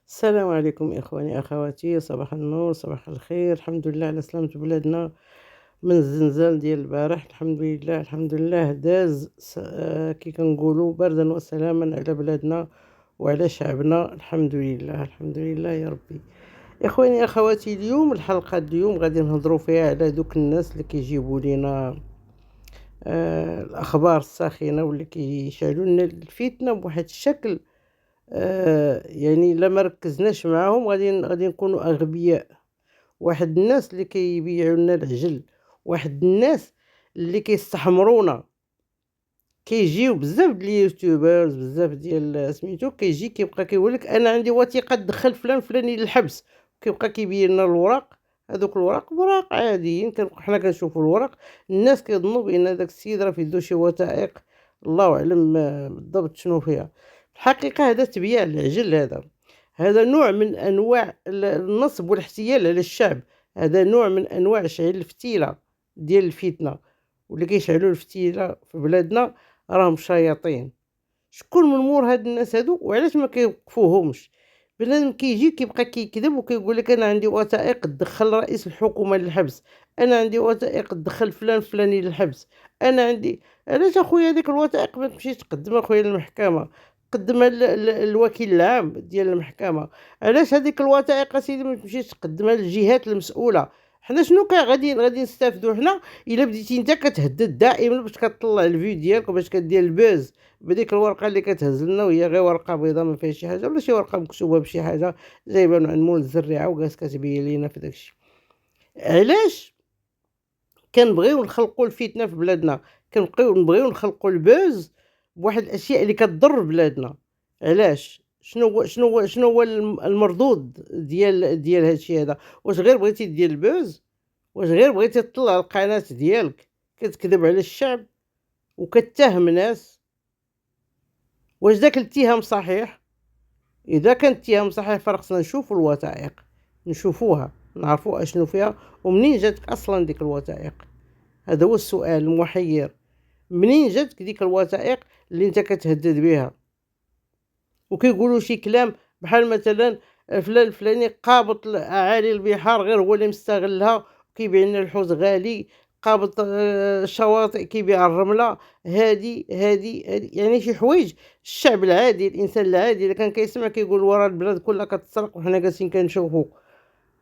السلام عليكم إخواني أخواتي، صباح النور صباح الخير. الحمد لله على سلامة بلادنا من الزلزال ديال البارح. الحمد لله الحمد لله داز كي كنقولوا بردا وسلاما على بلادنا وعلى شعبنا. الحمد لله الحمد لله يا ربي. إخواني أخواتي، اليوم الحلقة اليوم غادي نهضروا فيها على دوك الناس اللي كيجيبوا لنا الأخبار الساخنة واللي كيشعلوا لنا الفتنة بواحد الشكل. يعني إلا ما ركزناش معاهم غادي نكونوا أغبياء. واحد الناس اللي كيبيعوا لنا العجل، واحد الناس اللي كيستحمرونا. كيجيو بزاف ديال اليوتيوبرز، بزاف ديال سميتو، كيجي كيبقى كيقول لك أنا عندي وثيقة تدخل فلان الفلاني للحبس، كيبقى كيبين لنا الوراق. هذوك الوراق وراق عاديين، حنا كنشوفوا الوراق. الناس كيظنوا بأن داك السيد راه في يدو شي وثائق، الله أعلم بالضبط شنو فيها. الحقيقة هذا تبيع العجل، هذا نوع من أنواع النصب والاحتيال على الشعب. هذا نوع من أنواع شعل الفتيلة ديال الفتنة، واللي كيشعلوا الفتيلة في بلادنا راهم شياطين. شكون من مور هاد الناس هادو وعلاش ما كيوقفوهمش؟ بنادم كيجي كيبقى كيكذب وكيقول لك انا عندي وثائق تدخل رئيس الحكومه للحبس، انا عندي وثائق تدخل فلان فلاني للحبس، انا عندي. علاش اخويا هذيك الوثائق ما تمشيش تقدمها اخويا للمحكمه؟ قدمها الوكيل العام ديال المحكمه. علاش هذيك الوثائق اسيدي ما تمشيش تقدمها للجهات المسؤوله؟ حنا شنو غادي نستافدوا حنا الا بديتي انت كتهدد دائما باش كتطلع الفيديو ديالك وباش كدير البوز بديك الورقه اللي كتهز لنا، وهي غير ورقه بيضاء ما فيها شي حاجه، ولا شي ورقه مكتوبه بشي حاجه جايبه من عند مول الزريعه وجالس كتبين لينا في داكشي. علاش كنبغيو نخلقوا الفتنه في بلادنا؟ نبغيو نخلقوا البوز بواحد الاشياء اللي كتضر بلادنا. علاش؟ شنو هو المردود ديال هادشي هذا؟ واش غير بغيتي دير البوز؟ واش غير بغيتي تطلع القناه ديالك كتكذب على الشعب وكتهم ناس؟ واش داك الاتهام صحيح؟ إذا كان الاتهام صحيح فرخصنا نشوفوا الوثائق، نشوفوها نعرفوا أشنو فيها ومنين جاتك أصلا ديك الوثائق. هذا هو السؤال المحير، منين جاتك ديك الوثائق اللي انت كتهدد بها؟ وكيقولوا شي كلام بحال مثلا فلان الفلاني قابض اعالي البحار غير هو اللي مستغلها وكيبيع لنا الحوت غالي، قابض الشواطئ كيبيع الرمله. هادي يعني شي حوايج. الشعب العادي، الانسان العادي اللي كان كيسمع كيقول ورا البلاد كلها كتسرق وحنا جالسين كنشوفوا،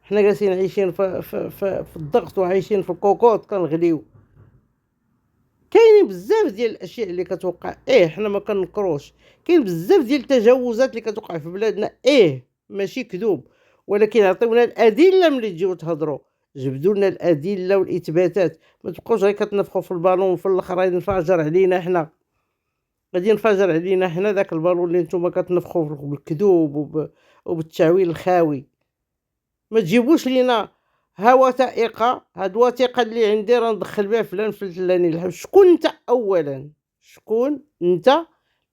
حنا جالسين عايشين في الضغط وعايشين في الكوكوط كنغليو. كاينين بزاف ديال الاشياء اللي كتوقع، حنا ما كنكروش. كاين بزاف ديال التجاوزات اللي كتوقع في بلادنا، ماشي كذوب، ولكن عطيونا الادله ملي تجيو تهضروا. جبدوا لنا الادله والاثباتات، ما تبقاوش غير كتنفخوا في البالون وفي الاخر غادي ينفجر علينا حنا. غادي ينفجر علينا حنا داك البالون اللي نتوما كتنفخوا بالكذوب وبالتعويل الخاوي. ما تجيبوش لينا ها وثائق، هاد الوثيقة اللي عندي راه ندخل بها فلان فلاني الحبس. شكون انت اولا؟ شكون انت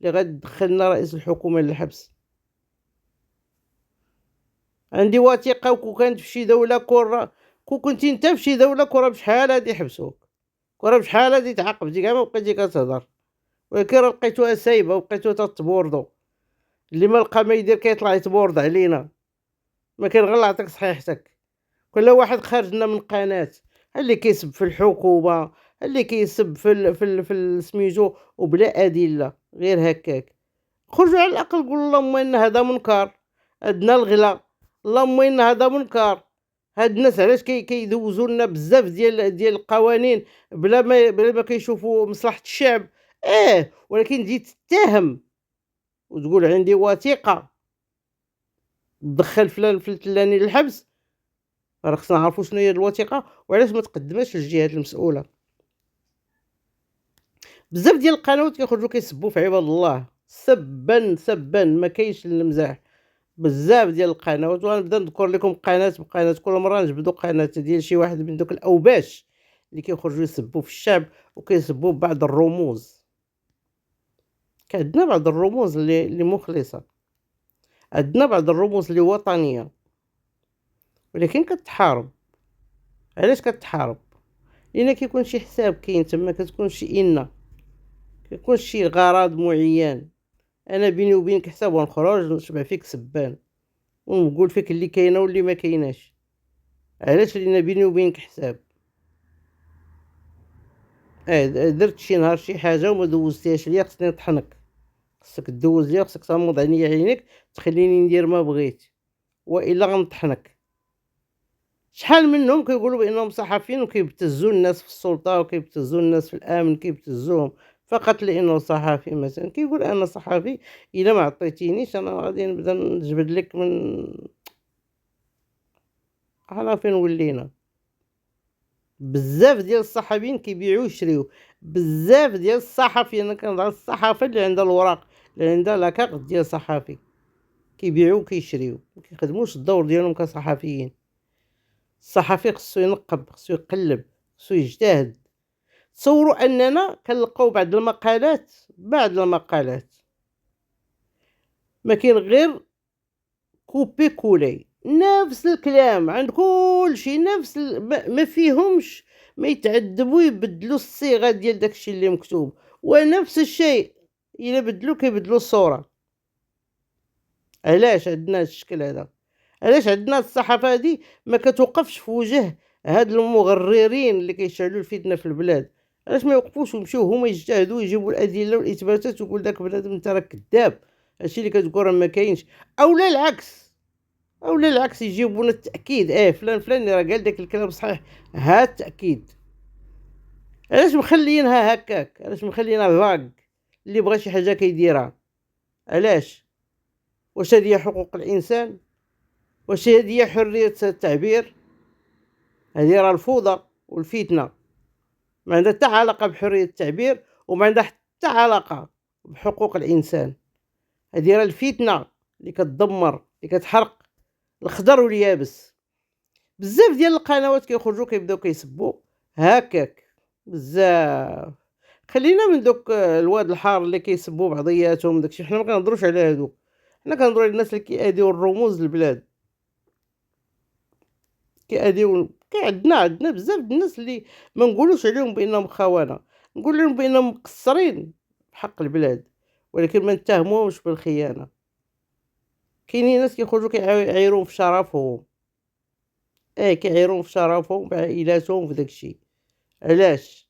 اللي غادي تدخلنا رئيس الحكومة للحبس؟ عندي وثيقة وكون كانت في شي دولة كون كنتي انت في شي دولة كون راه بشحال هادي يحبسوك، كون راه بشحال هادي تعاقبتي كاع ما بقيتي كتهضر. ولكن راه لقيتوها سايبة وبقيتو تتبوردو. اللي ما لقى ما يدير كيطلع يتبورد علينا. ما كاين غير نعطيك صحيحتك. كل واحد خارج لنا من قناة، اللي كيسب في الحكومة، اللي كيسب في سميتو وبلا أدلة غير هكاك. خرجوا على الأقل قولوا اللهم إن هذا منكر، عندنا الغلا، اللهم إن هذا منكر. هاد الناس علاش كيدوزوا لنا بزاف ديال القوانين بلا ما كيشوفوا مصلحة الشعب؟ ولكن تجي تتهم وتقول عندي وثيقة تدخل فلان الفلاني للحبس. راه خصنا نعرفوا شنو هي الوثيقة وعلاش ما تقدمهاش للجهات المسؤولة. بزاف ديال القنوات كيخرجوا كيسبوا في عباد الله سبا ما كاينش المزاح. بزاف ديال القنوات، وغنبدا نذكر لكم قناة بقناة، كل مرة نجبدوا قناة ديال شي واحد من دوك الأوباش اللي كيخرجوا يسبوا في الشعب وكيسبوا بعض الرموز. كان عندنا بعض الرموز اللي مخلصة، عندنا بعض الرموز اللي وطنية، ولكن كتحارب. علاش كتحارب؟ لأن كيكون شي حساب كاين تما، كتكون شي كيكون شي غرض معين. انا بيني وبينك حساب ونخرج نشبع فيك سبان. ونقول فيك اللي كاينه واللي ما كايناش. علاش؟ لان بيني وبينك حساب. درت شي نهار شي حاجه وما دوزتيهاش ليا، خصني نطحنك. خصك دوز ليا، خصك تغمض عليا عينيك تخليني ندير ما بغيت، والا غنطحنك. شحال منهم كيقولوا بانهم صحفيين وكيبتزوا الناس في السلطه وكيبتزوا الناس في الامن، كيبتزوهم فقط لانه صحفي. مثلا كيقول انا صحفي، الا ما عطيتينيش انا غادي نبدا نجبد لك من. على فين ولينا؟ بزاف ديال الصحفيين كيبيعوا ويشريو. بزاف ديال الصحفيين، انا كنهضر على الصحافه اللي عندها الوراق، اللي عندها لاكارت ديال صحفي، كيبيعوا وكيشريو، ما كيخدموش الدور ديالهم كصحفيين. الصحفي خصو ينقب، خصو يقلب، خصو يجتهد. تصوروا اننا كنلقاو بعض المقالات ما كاين غير كوبي كولي، نفس الكلام عند كلشي، نفس ما فيهمش، ما يتعذبوا يبدلوا الصيغه ديال داكشي اللي مكتوب، ونفس الشيء الا بدلوا كيبدلوا الصوره. علاش عندنا هذا الشكل هذا؟ علاش عندنا الصحافه هذه ما كتوقفش في وجه هاد المغررين اللي كيشعلوا الفتنه في البلاد؟ علاش ما يوقفوش ويمشيو هما يجتهدوا ويجيبوا الادله والاثباتات، ويقول داك بنادم انت راك كذاب، هادشي اللي كتقول راه ما كاينش، او لا العكس يجيبوا لنا التاكيد، فلان فلان راه قال داك الكلام صحيح، ها التاكيد. علاش مخليينها هكاك؟ علاش مخليينها فاغ؟ اللي بغى شي حاجه كيديرها. علاش؟ واش هذه هي حقوق الانسان؟ واش هذه هي حريه التعبير؟ هذه راه الفوضى والفتنه، ما عندها حتى علاقه بحريه التعبير، وما عندها حتى علاقه بحقوق الانسان. هذه راه الفتنه اللي كتدمر، اللي كتحرق الخضر واليابس. بزاف ديال القنوات كيخرجوا كيبداو كيسبوا هكاك بزاف. خلينا من دوك الواد الحار اللي كيسبوا بعضياتهم داكشي، حنا ما كنهضروش على هادو، حنا كنهضروا على الناس اللي كيأذيو الرموز البلاد، كيأذيو. عندنا بزاف د الناس اللي ما نقولوش عليهم بانهم خونه، نقول لهم بانهم مقصرين في حق البلاد، ولكن ما نتهموهمش بالخيانه. كاينين ناس كيخرجوا كيعايرون في شرفهم، كيعايرون في شرفهم بعائلاتهم في داكشي. علاش؟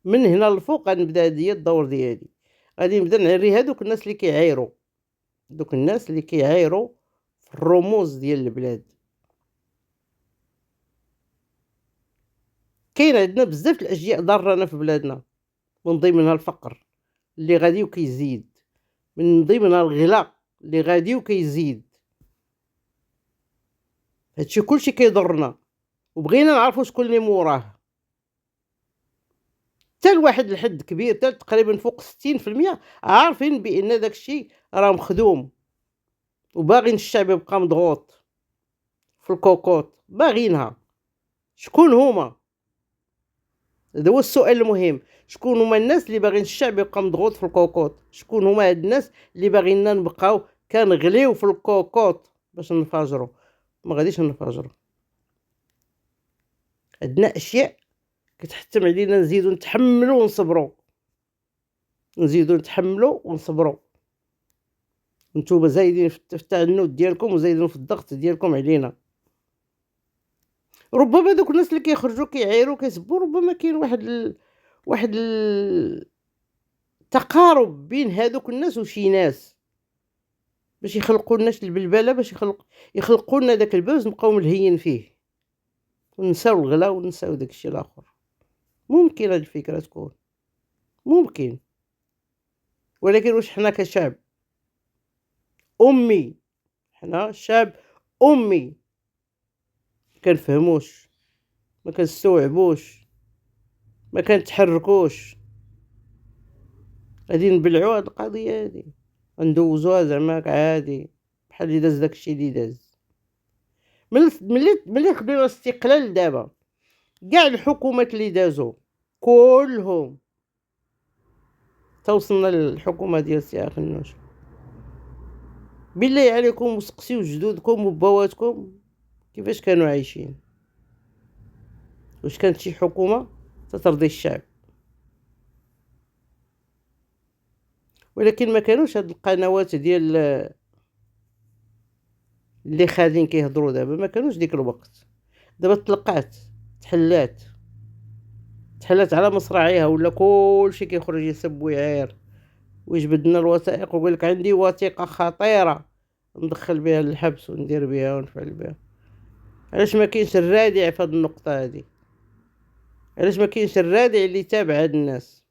من هنا للفوق غنبدا هي الدور ديالي، غادي نبدا نعري هادوك الناس اللي كيعايروا، دوك الناس اللي كيعايروا في الرموز ديال البلاد. كاين عندنا بزاف الاشياء ضارنا في بلادنا، من ضمنها الفقر اللي غادي وكيزيد، من ضمنها الغلاء اللي غادي وكيزيد. هادشي كلشي كيضرنا، وبغينا نعرفوا شكون اللي موراه. حتى لواحد الحد كبير، حتى تقريبا فوق 60% عارفين بان داكشي راه مخدوم، وباغيين الشعب يبقى مضغوط في الكوكوط، باغينها. شكون هما؟ هذا هو السؤال المهم. شكون هما الناس اللي باغيين الشعب يبقى مضغوط في الكوكوط؟ شكون هما هاد الناس اللي باغينا نبقاو كنغليو في الكوكوط باش نفجروا؟ ما غاديش نفجروا. عندنا اشياء كتحتم علينا نزيدو نتحملوا ونصبروا، نزيدو نتحملوا ونصبروا. نتوما زايدين في التعنت ديالكم وزايدين في الضغط ديالكم علينا. ربما دوك الناس اللي كيخرجوا كيعايروا كيسبوا، ربما كاين واحد التقارب بين هادوك الناس وشي ناس باش يخلقوا لناش البلبله، باش يخلقوا لنا داك البوز نبقاو ملهيين فيه ونساو الغلا ونساو داكشي الاخر. ممكن هاد الفكره تكون، ممكن، ولكن واش حنا كشعب امي، حنا شعب امي، كنفهموش، ما كنستوعبوش، ما كنتحركوش، غادي نبلعوا هاد القضيه هادي، ندوزوها زعما عادي بحال اللي داز داكشي اللي داز. ملي خدينا الاستقلال دابا، كاع الحكومات اللي دازو كلهم توصلنا للحكومه ديال سي خنوش. بالله عليكم وسقسيو جدودكم وبواتكم كيفاش كانوا عايشين، واش كانت شي حكومه تترضي الشعب؟ ولكن ما كانوش هاد القنوات اللي خارجين كيهضروا دابا ما كانوش ديك الوقت. دابا تلقات، تحلات، تحلات على مصراعيها، ولا كلشي كيخرج يسب ويعاير ويجبد لنا الوثائق ويقول لك عندي وثيقة خطيرة ندخل بها للحبس وندير بها ونفعل بها. علاش ما كاينش الرادع في هاد النقطة هادي؟ علاش ما كاينش الرادع اللي يتابع هاد الناس؟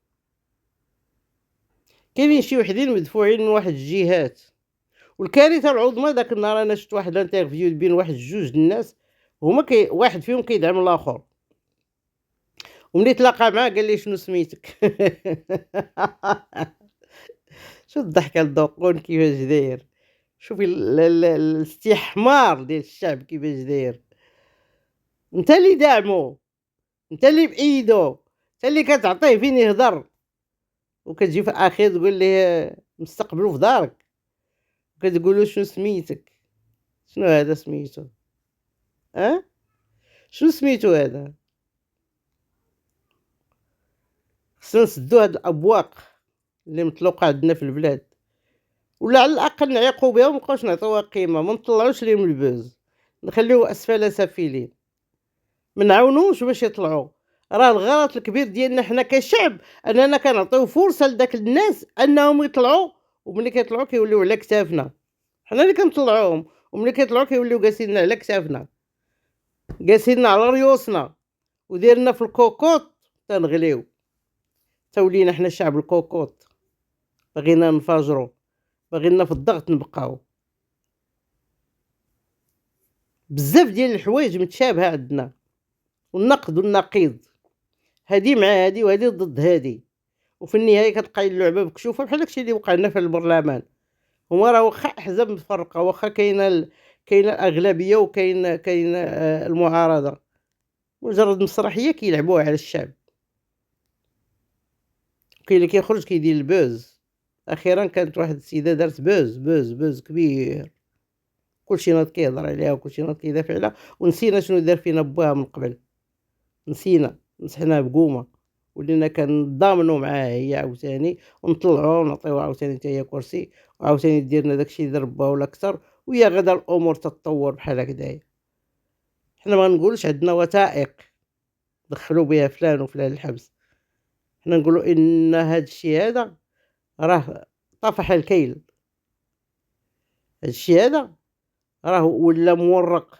كاينين شي وحدين مدفوعين من واحد الجهات، والكارثة العظمى داك النهار أنا شفت واحد الانترفيو بين واحد جوج د الناس، هما واحد فيهم كيدعم الآخر، وملي تلاقى معاه قال ليه شنو سميتك. شوف الضحكة الدقون كيفاش داير، شوفي الاستحمار ديال الشعب كيفاش داير. انت اللي داعمو، انت اللي بأيدو، انت اللي كتعطيه فين يهضر، وكتجي في الأخير تقول ليه مستقبلو في دارك، وكتقول له شنو سميتك، شنو هذا سميتو؟ شنو سميتو هذا؟ خصنا نسدو هاد الأبواق اللي مطلوقة عندنا في البلاد، ولا على الأقل نعيقو بها ومنبقاوش نعطيوها قيمة، منطلعوش ليهم البوز، نخليوه أسفل سافلين، منعاونوش باش يطلعو. راه الغلط الكبير ديالنا حنا كشعب أننا كنعطيو فرصة لداك الناس أنهم يطلعو، وملي كيطلعو كيوليو على كتافنا، حنا اللي كنطلعوهم، وملي كيطلعو كيوليو جالسين على كتافنا، جالسين على ريوسنا، وديرنا في الكوكوط تنغليو، تولينا حنا شعب الكوكوط، بغينا ننفجرو، بغينا في الضغط نبقاو. بزاف ديال الحوايج متشابهة عندنا، والنقد والنقيض، هادي مع هادي وهادي ضد هادي، وفي النهاية كتبقى اللعبة مكشوفة بحال داكشي اللي وقع لنا في البرلمان. هما راه واخا أحزاب متفرقة، واخا كاينة الأغلبية وكاين المعارضة، مجرد مسرحية كيلعبوها على الشعب، كاين اللي كيخرج كيدير البوز. أخيرا كانت واحد السيدة دارت بوز كبير، كلشي ناض كيهضر عليها وكلشي ناض كيدافع عليها، ونسينا شنو دار فينا باها من قبل، نسينا، مسحناه بقومة، ولينا كنضامنوا معاها هي عاوتاني، ونطلعوها ونعطيوها عاوتاني حتى هي كرسي، وعاوتاني دير لنا داكشي اللي دار باها ولا كتر، وهي غادا الأمور تتطور بحال هكدايا. حنا ما نقولوش عندنا وثائق دخلوا بها فلان وفلان الحبس، حنا نقولوا إن هاد الشي هذا راه طفح الكيل، هاد الشي هذا راه ولا مورق،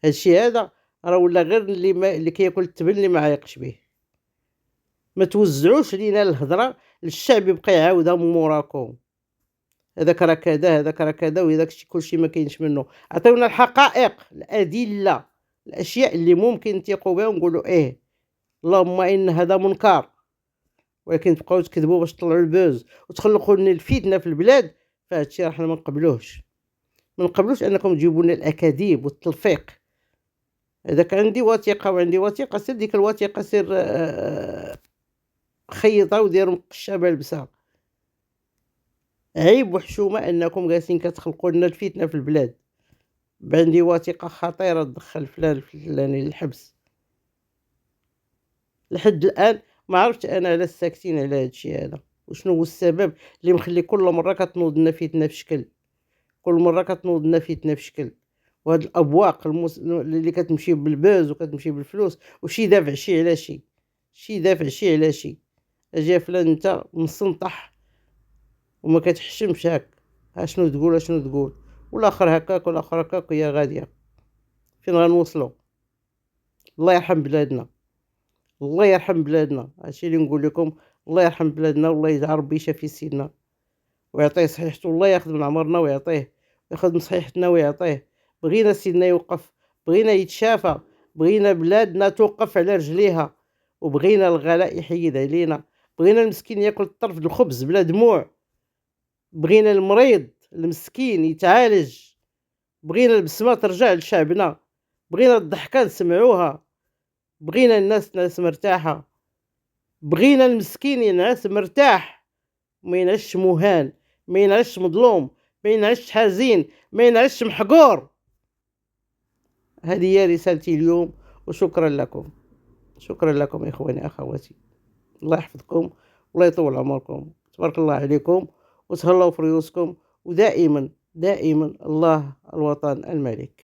هاد الشي هذا راه ولا غير اللي كياكل التبن اللي ما عايقش به. ما توزعوش لينا الهضرة للشعب يبقى يعاودها من موراكم، هذاك راه كذا، هذاك راه كذا، وهذاك الشيء كلشي ما كاينش منه. عطيونا الحقائق، الأدلة، الأشياء اللي ممكن نثيقوا بها ونقولوا اللهم إن هذا منكر، ولكن تبقاو تكذبوا باش تطلعوا البوز وتخلقوا لنا الفتنة في البلاد. فهاد الشيء راه حنا ما نقبلوهش، ما نقبلوش أنكم تجيبوا لنا الأكاذيب والتلفيق. إذا كان عندي وثيقة وعندي وثيقة، سير ديك الوثيقة سير خيطها ودير مقشة لبسها. عيب وحشومة أنكم جالسين كتخلقوا لنا الفتنة في البلاد، بعندي وثيقة خطيرة تدخل فلان الفلاني للحبس. لحد الآن ما عرفتش أنا علاش ساكتين على هاد الشي هذا، وشنو هو السبب اللي مخلي كل مرة كتنوض لنا فتنة في شكل، كل مرة كتنوض لنا فتنة في شكل. وهاد الأبواق اللي كتمشي بالبوز وكتمشي بالفلوس، وشي دافع شي على شي، شي دافع شي على شي. أجي فلان أنت مسنطح وما كتحشمش هاك، ها شنو تقول اشنو تقول، والآخر هكاك والآخر هكاك، وهي غادية. فين غنوصلو؟ الله يرحم بلادنا، الله يرحم بلادنا، هادشي اللي نقول لكم. الله يرحم بلادنا، والله يجعل ربي يشافي سيدنا ويعطيه صحيحته، والله ياخذ من عمرنا ويعطيه، ياخذ من صحيحتنا ويعطيه. بغينا سيدنا يوقف، بغينا يتشافى، بغينا بلادنا توقف على رجليها، وبغينا الغلاء يحيد علينا، بغينا المسكين ياكل طرف الخبز بلا دموع، بغينا المريض المسكين يتعالج، بغينا البسمة ترجع لشعبنا، بغينا الضحكة نسمعوها، بغينا الناس تنعس مرتاحة، بغينا المسكين ينعس مرتاح، ما ينعسش مهان، ما ينعسش مظلوم، ما ينعسش حزين، ما ينعسش محقور. هذه هي رسالتي اليوم، وشكرا لكم، شكرا لكم إخواني أخواتي. الله يحفظكم، والله يطول عمركم، تبارك الله عليكم، وتهلاو في ريوسكم، ودائما دائما الله الوطن الملك.